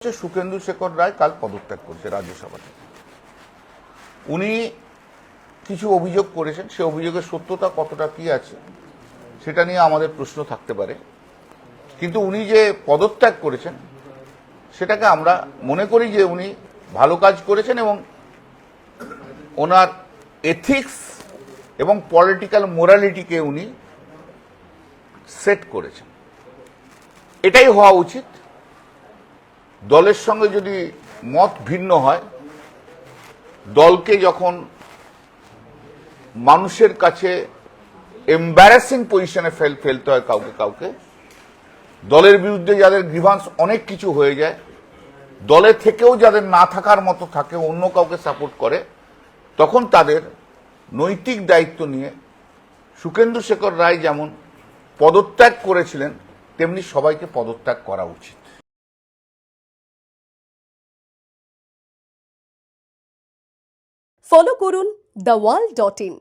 সুখেন্দু শেখর রায় কাল পদত্যাগ করেছে রাজ্যসভা থেকে। উনি কিছু অভিযোগ করেছেন, সে অভিযোগের সত্যতা কতটা কি আছে সেটা নিয়ে আমাদের প্রশ্ন থাকতে পারে, কিন্তু উনি যে পদত্যাগ করেছেন সেটাকে আমরা মনে করি যে উনি ভালো কাজ করেছেন এবং ওনার এথিক্স এবং পলিটিক্যাল মোরালিটিকে উনি সেট করেছেন। এটাই হওয়া উচিত। দলের সঙ্গে যদি মত ভিন্ন হয়, দলকে যখন মানুষের কাছে এম্বারাসিং পজিশনে ফেলতে হয় কাউকে, দলের বিরুদ্ধে যাদের গ্রিভান্স অনেক কিছু হয়ে যায়, দলে থেকেও যাদের না থাকার মতো থাকে, অন্য কাউকে সাপোর্ট করে, তখন তাদের নৈতিক দায়িত্ব নিয়ে সুখেন্দু শেখর রায় যেমন পদত্যাগ করেছিলেন তেমনি সবাইকে পদত্যাগ করা উচিত। ফলো করুন theworld.in